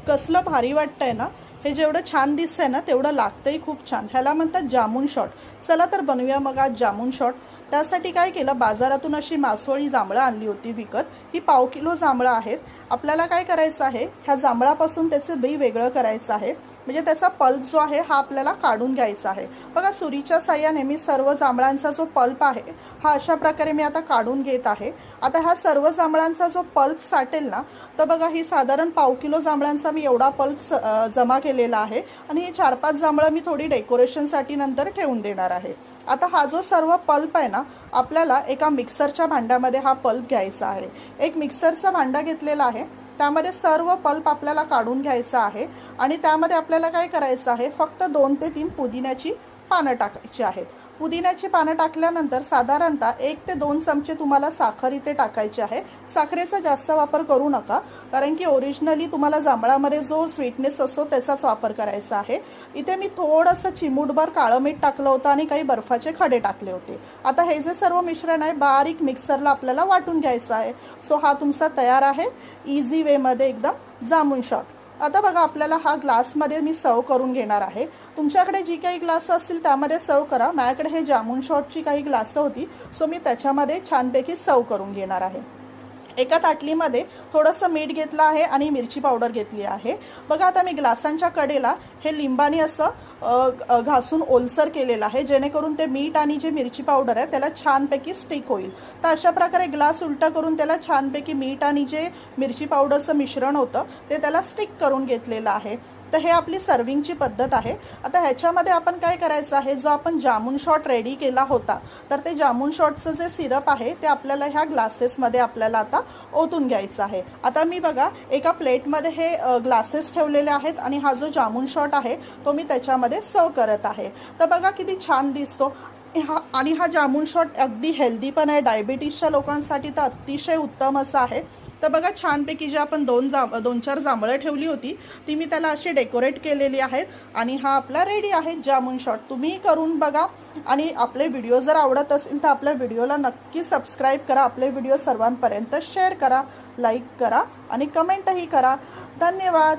कसलं भारी वाटतंय ना। हे जेवढं छान दिसतंय ना तेवढं लागतंही खूप छान। ह्याला म्हणतात जामून शॉट। चला तर बनवूया मग आज जामून शॉट। त्यासाठी काय केलं, बाजारातून अशी मासवळी जांभळं आणली होती विकत। ही 1/2 किलो जांभळं आहेत। आपल्याला काय करायचं आहे, ह्या जांभळापासून त्याचं बी वेगळं करायचं आहे, म्हणजे त्याचा पल्प जो आहे हा आपल्याला काढून घ्यायचा आहे। बघा सुरीच्या साहाय्याने मी सर्व जांभळांचा जो पल्प आहे हा अशा प्रकारे मी आता काढून घेत आहे। आता हा सर्व जांभळांचा जो पल्प साठेल ना, तर बघा ही साधारण 1/2 किलो जांभळांचा मी एवढा पल्प जमा केलेला आहे आणि ही 4-5 जांभळं मी थोडी डेकोरेशनसाठी नंतर ठेवून देणार आहे। आता हा जो सर्व पल्प आहे ना, आपल्याला एका मिक्सरच्या भांड्यामध्ये हा पल्प घ्यायचा आहे। एक मिक्सरचा भांडा घेतलेला आहे, त्यामध्ये सर्व पल्प आपल्याला काढून घ्यायचा आहे आणि त्यामध्ये आपल्याला काय करायचं आहे, फक्त 2 ते 3 पुदिन्याची पानं टाकायची आहेत। पुदिन्याची पानं टाकल्यानंतर साधारणतः 1 ते 2 चमचे तुम्हाला साखर इथे टाकायची आहे। साखरेचा जास्त वापर करू नका, कारण की ओरिजिनली तुम्हाला जांभळामध्ये जो स्वीटनेस असतो त्याचाच वापर करायचा आहे। इथे मी थोडंसं चिमूटभर काळं मीठ टाकलं होतं आणि काही बर्फाचे खडे टाकले होते। आता हे जे सर्व मिश्रण आहे बारीक मिक्सरला आपल्याला वाटून घ्यायचं आहे। सो हा तुमचा तयार आहे इझी वेमध्ये एकदम जामून शॉट। आता बघा आपल्याला हा ग्लासमध्ये मी सर्व करून घेणार आहे। तुमच्याकडे जी काही ग्लास असतील त्यामध्ये सर्व करा। माझ्याकडे हे जामून शॉटची काही ग्लासं होती, सो मी त्याच्यामध्ये छानपैकी सर्व करून घेणार आहे। एका ताटलीमध्ये थोडंसं मीठ घेतलं आहे आणि मिरची पावडर घेतली आहे। बघा आता मी ग्लासांच्या कडेला हे लिंबाने असं घासून ओलसर केलेलं आहे, जेणेकरून ते मीठ आणि जे मिरची पावडर आहे त्याला छानपैकी स्टिक होईल। तर अशा प्रकारे ग्लास उलटा करून त्याला छानपैकी मीठ आणि जे मिरची पावडरचं मिश्रण होतं ते त्याला स्टिक करून घेतलेलं आहे। तर हे आपली सर्विंगची पद्धत आहे। आता ह्याच्यामध्ये आपण काय करायचं आहे, जो आपण जामून शॉट रेडी केला होता तर ते जामून शॉटचं जे सिरप आहे ते आपल्याला ह्या ग्लासेसमध्ये आपल्याला आता ओतून घ्यायचं आहे। आता मी बघा एका प्लेटमध्ये हे ग्लासेस ठेवलेले आहेत आणि हा जो जामून शॉट आहे तो मी त्याच्यामध्ये सर्व करत आहे। तर बघा किती छान दिसतो आणि हा जामून शॉट अगदी हेल्दी पण आहे। डायबिटीसच्या लोकांसाठी तर अतिशय उत्तम असं आहे। तर बघा छानपैकी जे आपण 2-4 जांभळं ठेवली होती ती मी त्याला अशी डेकोरेट केलेली आहेत आणि हा आपला रेडी आहे जामून शॉट। तुम्ही करून बघा आणि आपले व्हिडिओ जर आवडत असेल तर आपल्या व्हिडिओला नक्की सबस्क्राईब करा। आपले व्हिडिओ सर्वांपर्यंत शेअर करा, लाईक करा आणि कमेंटही करा। धन्यवाद।